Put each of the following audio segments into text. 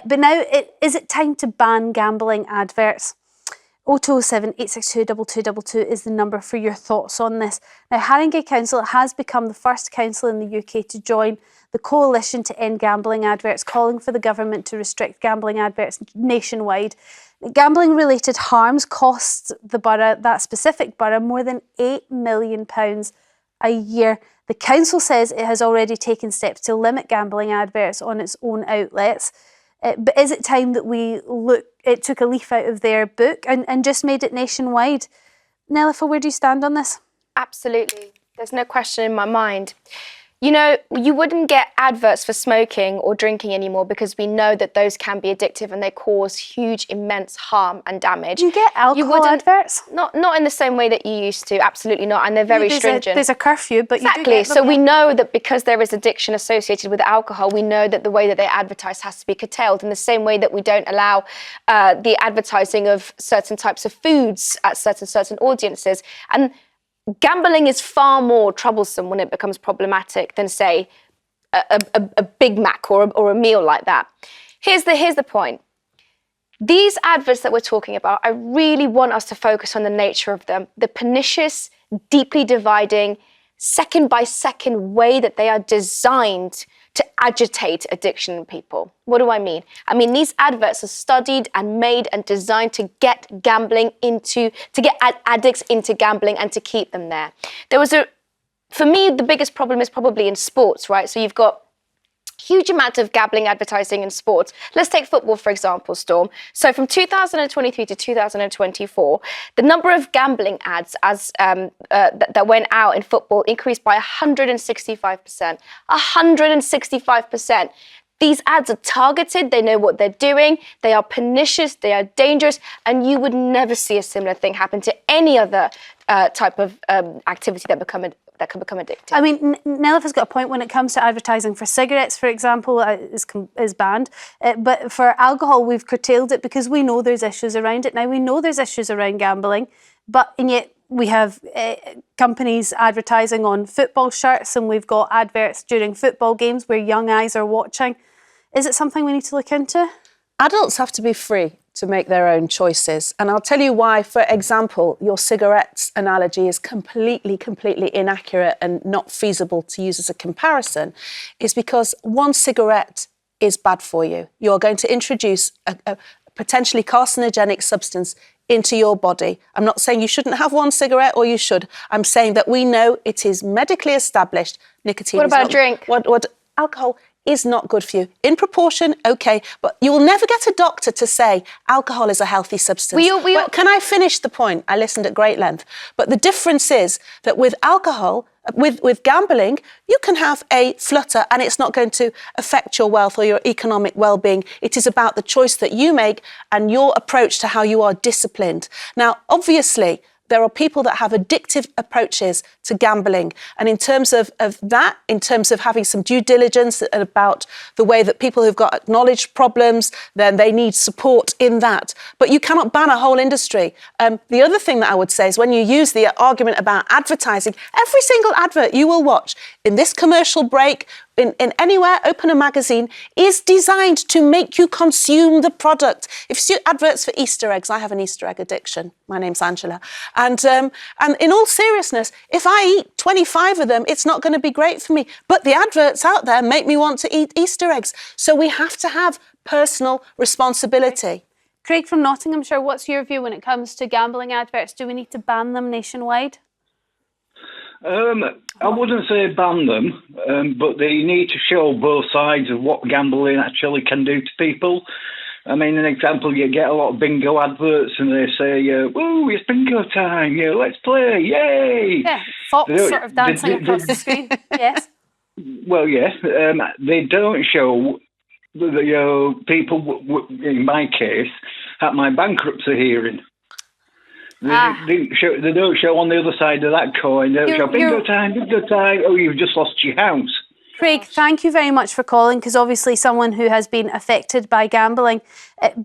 But now, is it time to ban gambling adverts? 0207 862 2222 is the number for your thoughts on this. Now, Haringey Council has become the first council in the UK to join the coalition to end gambling adverts, calling for the government to restrict gambling adverts nationwide. Gambling-related harms cost the borough, that specific borough, more than £8 million a year. The council says it has already taken steps to limit gambling adverts on its own outlets. But is it time that it took a leaf out of their book and just made it nationwide? Nelufar, where do you stand on this? Absolutely. There's no question in my mind. You know, you wouldn't get adverts for smoking or drinking anymore because we know that those can be addictive and they cause huge, immense harm and damage. You get alcohol adverts? Not in the same way that you used to, absolutely not, and they're very stringent. There's a curfew, but exactly. You do get them. So we know that because there is addiction associated with alcohol, we know that the way that they advertise has to be curtailed in the same way that we don't allow the advertising of certain types of foods at certain audiences. And gambling is far more troublesome when it becomes problematic than, say, a Big Mac or a meal like that. Here's the point. These adverts that we're talking about, I really want us to focus on the nature of them, the pernicious, deeply dividing, second-by-second way that they are designed to agitate addiction in people. What do I mean? I mean, these adverts are studied and made and designed to get addicts into gambling and to keep them there. For me, the biggest problem is probably in sports, right? So you've got huge amount of gambling advertising in sports. Let's take football, for example, Storm. So from 2023 to 2024, the number of gambling ads that went out in football increased by 165%. 165%. These ads are targeted, they know what they're doing, they are pernicious, they are dangerous, and you would never see a similar thing happen to any other type of activity that can become addictive. I mean, Nelufar's got a point when it comes to advertising for cigarettes, for example, is banned. But for alcohol, we've curtailed it because we know there's issues around it. Now, we know there's issues around gambling, and yet we have companies advertising on football shirts, and we've got adverts during football games where young eyes are watching. Is it something we need to look into? Adults have to be free to make their own choices. And I'll tell you why. For example, your cigarettes analogy is completely inaccurate and not feasible to use as a comparison, is because one cigarette is bad for you. You're going to introduce a potentially carcinogenic substance into your body. I'm not saying you shouldn't have one cigarette or you should. I'm saying that we know it is medically established nicotine. What about a drink? What alcohol is not good for you. In proportion, okay, but you will never get a doctor to say alcohol is a healthy substance. Well, can I finish the point? I listened at great length. But the difference is that with alcohol, with gambling, you can have a flutter and it's not going to affect your wealth or your economic well-being. It is about the choice that you make and your approach to how you are disciplined. Now, obviously, there are people that have addictive approaches to gambling. And in terms of that, in terms of having some due diligence about the way that people who've got acknowledged problems, then they need support in that. But you cannot ban a whole industry. The other thing that I would say is when you use the argument about advertising, every single advert you will watch in this commercial break, in anywhere, open a magazine, is designed to make you consume the product. If you see adverts for Easter eggs, I have an Easter egg addiction. My name's Angela. And in all seriousness, if I eat 25 of them, it's not going to be great for me. But the adverts out there make me want to eat Easter eggs. So we have to have personal responsibility. Craig from Nottinghamshire, what's your view when it comes to gambling adverts? Do we need to ban them nationwide? I wouldn't say ban them, but they need to show both sides of what gambling actually can do to people. I mean, an example, you get a lot of bingo adverts and they say, woo, it's bingo time, let's play, yay! Yeah, Fox sort of dancing across the screen, yes. Well, yeah, they don't show the people, in my case, at my bankruptcy hearing. They don't show on the other side of that coin. They don't show bingo time, oh, you've just lost your house. Craig, thank you very much for calling, because obviously someone who has been affected by gambling.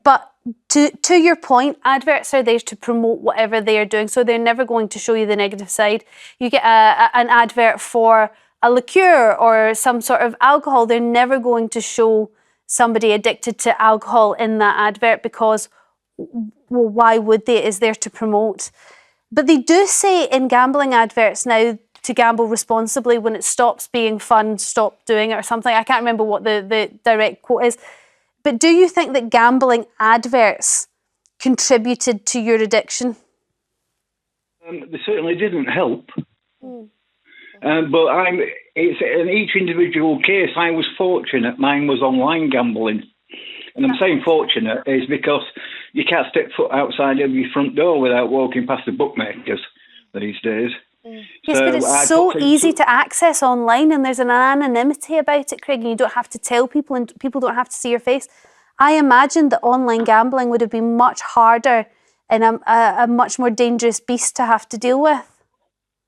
But to your point, adverts are there to promote whatever they are doing, so they're never going to show you the negative side. You get an advert for a liqueur or some sort of alcohol, they're never going to show somebody addicted to alcohol in that advert because, well, why would they? It is there to promote. But they do say in gambling adverts now to gamble responsibly. When it stops being fun, stop doing it or something. I can't remember what the direct quote is. But do you think that gambling adverts contributed to your addiction? They certainly didn't help. But it's in each individual case. I was fortunate. Mine was online gambling. And I'm saying fortunate is because you can't step foot outside of your front door without walking past the bookmakers these days. Yes, but it's so easy to access online, and there's an anonymity about it, Craig, and you don't have to tell people, and people don't have to see your face. I imagine that online gambling would have been much harder and a much more dangerous beast to have to deal with.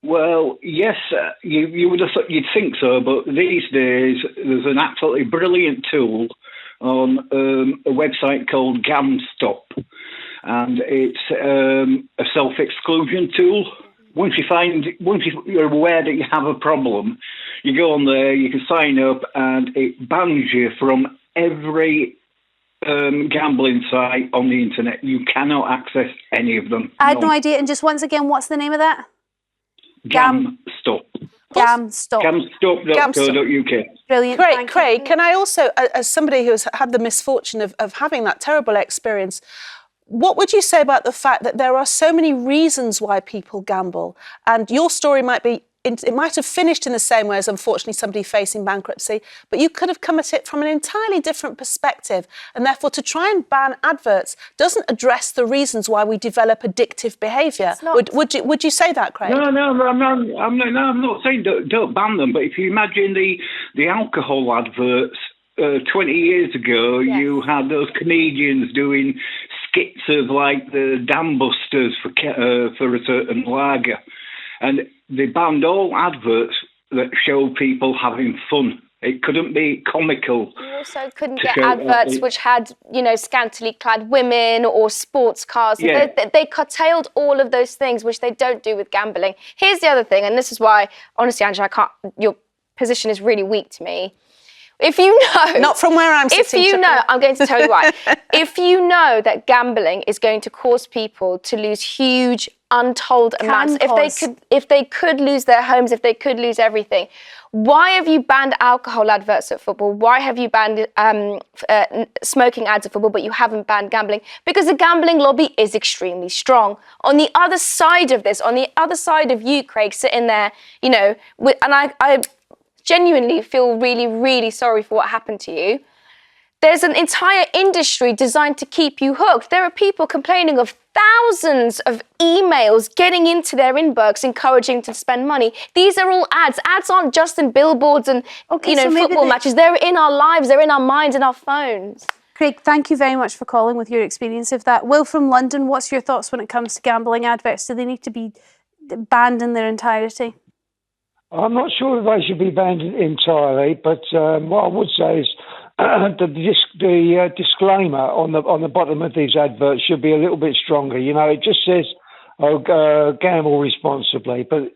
Well, yes, you would have thought you'd think so, but these days there's an absolutely brilliant tool on a website called GamStop, and it's a self-exclusion tool. Once you're aware that you have a problem, you go on there, you can sign up, and it bans you from every gambling site on the internet. You cannot access any of them. I had no idea. And just once again, what's the name of that? GamStop. GamStop. GamStop.co.uk. Brilliant. Craig, can I also, as somebody who's had the misfortune of having that terrible experience, what would you say about the fact that there are so many reasons why people gamble? And your story might have finished in the same way as, unfortunately, somebody facing bankruptcy, but you could have come at it from an entirely different perspective. And therefore, to try and ban adverts doesn't address the reasons why we develop addictive behaviour. Would you say that, Craig? No, I'm not saying don't ban them. But if you imagine the alcohol adverts 20 years ago, you had those comedians doing skits of like the dam busters for a certain lager. And they banned all adverts that showed people having fun. It couldn't be comical. You also couldn't get adverts which had, scantily clad women or sports cars. Yeah. They curtailed all of those things, which they don't do with gambling. Here's the other thing, and this is why, honestly, Angela, your position is really weak to me. If you know... Not from where I'm sitting. If you know, I'm going to tell you why. If you know that gambling is going to cause people to lose huge, untold amounts, if they could lose their homes, if they could lose everything, why have you banned alcohol adverts at football? Why have you banned smoking ads at football, but you haven't banned gambling? Because the gambling lobby is extremely strong. On the other side of this, on the other side of you, Craig, sitting there, and I genuinely feel really, really sorry for what happened to you. There's an entire industry designed to keep you hooked. There are people complaining of thousands of emails getting into their inbox, encouraging to spend money. These are all ads. Ads aren't just in billboards and football matches. They're in our lives. They're in our minds and our phones. Craig, thank you very much for calling with your experience of that. Will from London, what's your thoughts when it comes to gambling adverts? Do they need to be banned in their entirety? I'm not sure that they should be banned entirely, but what I would say is the disclaimer on the bottom of these adverts should be a little bit stronger. It just says, gamble responsibly. But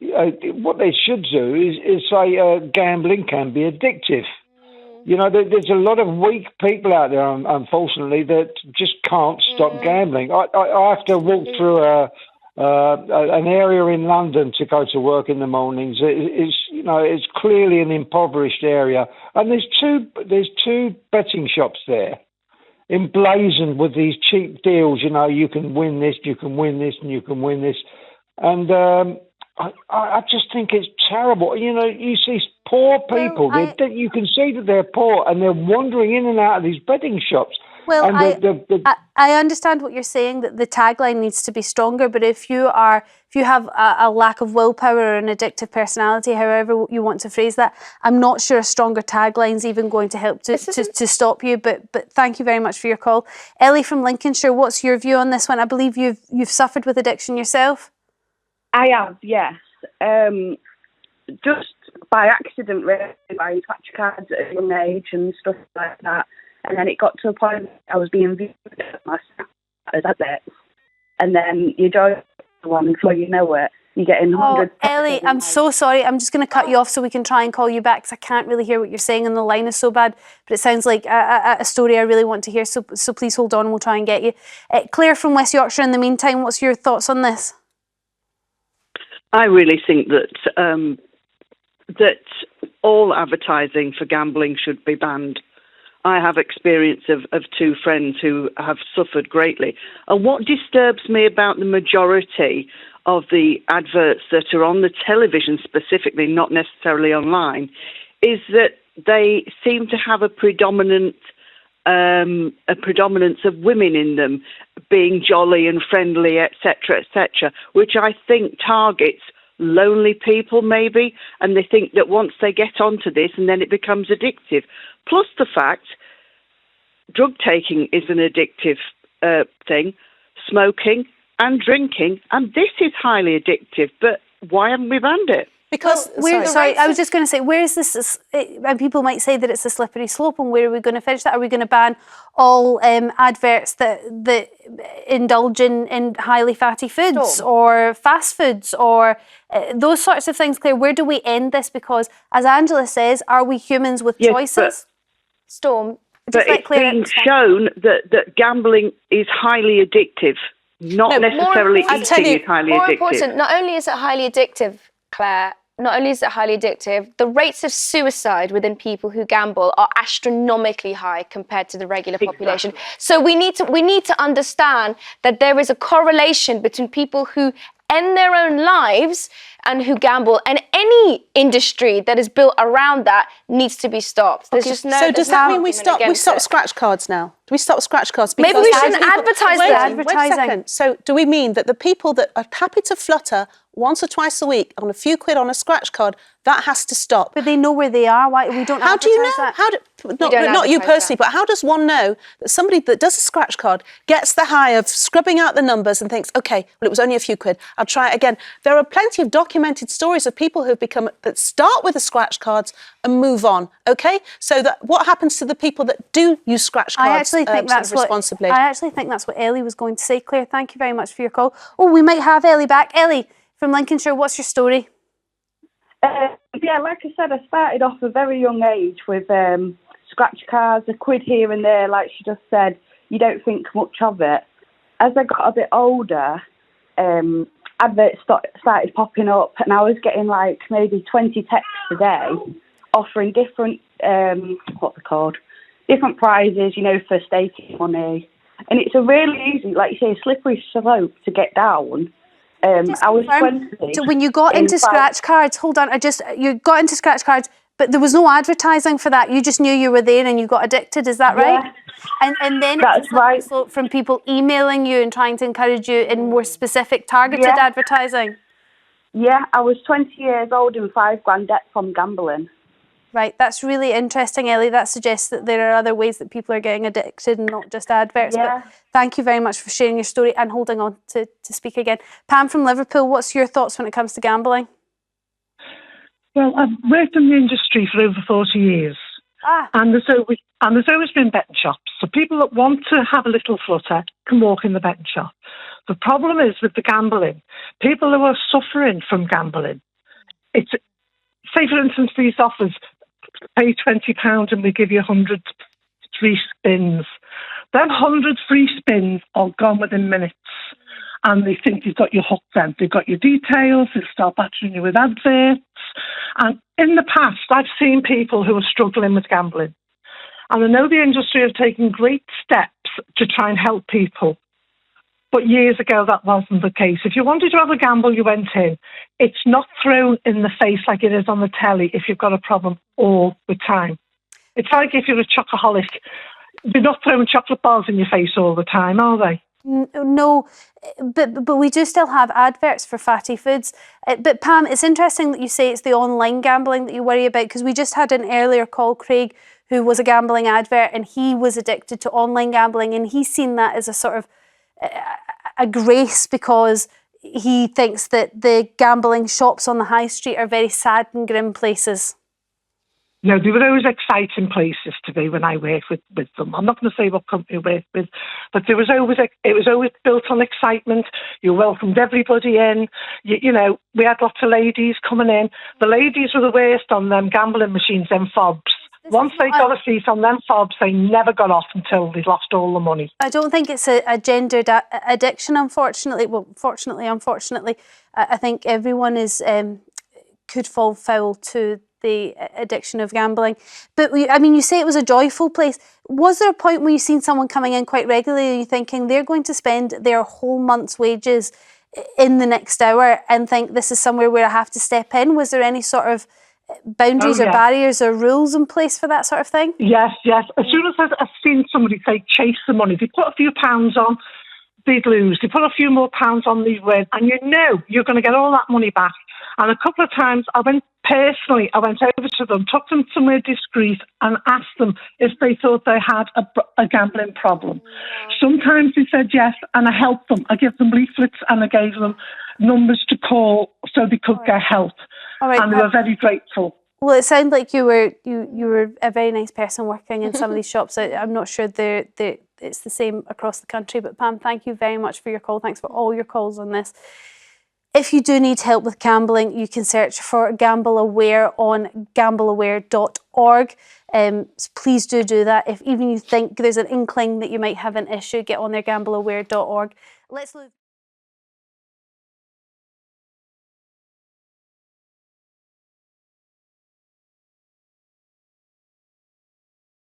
what they should do is say gambling can be addictive. There's a lot of weak people out there, unfortunately, that just can't stop gambling. I have to walk through an area in London to go to work in the mornings. It's clearly an impoverished area, and there's two betting shops there, emblazoned with these cheap deals. You can win this, you can win this, and you can win this, and I just think it's terrible. You see poor people. You can see that they're poor, and they're wandering in and out of these betting shops. Well, I understand what you're saying, that the tagline needs to be stronger, but if you have a lack of willpower or an addictive personality, however you want to phrase that, I'm not sure a stronger tagline is even going to help to stop you, but thank you very much for your call. Ellie from Lincolnshire, what's your view on this one? I believe you've suffered with addiction yourself? I have, yes. Just by accident, really, buying scratch cards at a young age and stuff like that. And then it got to a point I was being viewed as adverts. And then you join one before you know it. you're getting hundreds. Oh, Ellie, I'm so sorry. I'm just going to cut you off so we can try and call you back because I can't really hear what you're saying and the line is so bad. But it sounds like a story I really want to hear. So please hold on and we'll try and get you. Claire from West Yorkshire, in the meantime, what's your thoughts on this? I really think that that all advertising for gambling should be banned. I have experience of two friends who have suffered greatly. And what disturbs me about the majority of the adverts that are on the television specifically, not necessarily online, is that they seem to have a predominance of women in them being jolly and friendly, etc., which I think targets lonely people maybe, and they think that once they get onto this and then it becomes addictive. Plus the fact drug taking is an addictive thing, smoking and drinking, and this is highly addictive, but why haven't we banned it? Because, sorry, I was just going to say, where is this, and people might say that it's a slippery slope, and where are we going to finish that? Are we going to ban all adverts that indulge in highly fatty foods or fast foods or those sorts of things, Claire? Where do we end this? Because, as Angela says, are we humans with choices? Storm. But it's been shown that gambling is highly addictive, not necessarily eating is highly addictive. More important, not only is it highly addictive, Claire, not only is it highly addictive, the rates of suicide within people who gamble are astronomically high compared to the regular population. So we need to understand that there is a correlation between people who end their own lives and who gamble, and any industry that is built around that needs to be stopped. There's just no. So does that mean we stop scratch cards now? Do we stop scratch cards? Maybe we shouldn't advertise them. Wait a second. So do we mean that the people that are happy to flutter once or twice a week on a few quid on a scratch card, that has to stop? But they know where they are. Why we don't? How do you know? That? Not you personally, but how does one know that somebody that does a scratch card gets the high of scrubbing out the numbers and thinks, okay, well, it was only a few quid, I'll try it again. There are plenty of documented stories of people who've that start with the scratch cards and move on. Okay, so that what happens to the people that do use scratch cards? I actually think responsibly. I actually think that's what Ellie was going to say. Claire, thank you very much for your call. Oh, we might have Ellie back. Ellie from Lincolnshire, what's your story? Yeah, like I said, I started off at a very young age with scratch cards, a quid here and there, like she just said. You don't think much of it. As I got a bit older, adverts started popping up, and I was getting like maybe 20 texts a day offering different, what they're called, different prizes, you know, for staking money. And it's a really easy, like you say, slippery slope to get down. I was 20. So when you got into scratch cards, hold on, you got into scratch cards, but there was no advertising for that. You just knew you were there and you got addicted. Is that right? Yeah. And then that's right. From people emailing you and trying to encourage you in more specific targeted advertising. Yeah, I was 20 years old in 5 grand debt from gambling. Right, that's really interesting, Ellie. That suggests that there are other ways that people are getting addicted and not just adverts. Yeah. But thank you very much for sharing your story and holding on to speak again. Pam from Liverpool, what's your thoughts when it comes to gambling? Well, I've worked in the industry for over 40 years. And there's always been betting shops. So people that want to have a little flutter can walk in the betting shop. The problem is with the gambling, people who are suffering from gambling, it's, say for instance, these offers, pay £20 and we give you 100 free spins. Them 100 free spins are gone within minutes. And they think you've got your hook then. They've got your details, they start battering you with adverts. And in the past, I've seen people who are struggling with gambling. And I know the industry have taken great steps to try and help people. But years ago, that wasn't the case. If you wanted to have a gamble, you went in. It's not thrown in the face like it is on the telly if you've got a problem all the time. It's like if you're a chocoholic. They're not throwing chocolate bars in your face all the time, are they? No, but we do still have adverts for fatty foods. But Pam, it's interesting that you say it's the online gambling that you worry about, because we just had an earlier call, Craig, who was a gambling advert, and he was addicted to online gambling, and he's seen that as a sort of a grace because he thinks that the gambling shops on the high street are very sad and grim places. No, they were always exciting places to be when I worked with them. I'm not going to say what company I worked with, but it was always built on excitement. You welcomed everybody in. You know, we had lots of ladies coming in. The ladies were the worst on them gambling machines, them fobs. Once they got a seat on them fobs, they never got off until they lost all the money. I don't think it's a gendered addiction, unfortunately. Well, fortunately, unfortunately, I think everyone is could fall foul to the addiction of gambling. But I mean, you say it was a joyful place. Was there a point where you've seen someone coming in quite regularly and you're thinking they're going to spend their whole month's wages in the next hour and think this is somewhere where I have to step in? Was there any sort of boundaries or barriers or rules in place for that sort of thing? Yes. As soon as I've seen somebody say chase the money, they put a few pounds on, they'd lose. They put a few more pounds on, they'd win. And you know you're going to get all that money back. And a couple of times I went over to them, took them somewhere discreet and asked them if they thought they had a gambling problem. Sometimes they said yes, and I helped them. I gave them leaflets and I gave them numbers to call so they could get help. And they were very grateful. Well, it sounded like you were a very nice person working in some of these shops. I'm not sure it's the same across the country, but Pam, thank you very much for your call. Thanks for all your calls on this. If you do need help with gambling, you can search for Gamble Aware on gambleaware.org. So please do that. If even you think there's an inkling that you might have an issue, get on there, gambleaware.org. Let's look.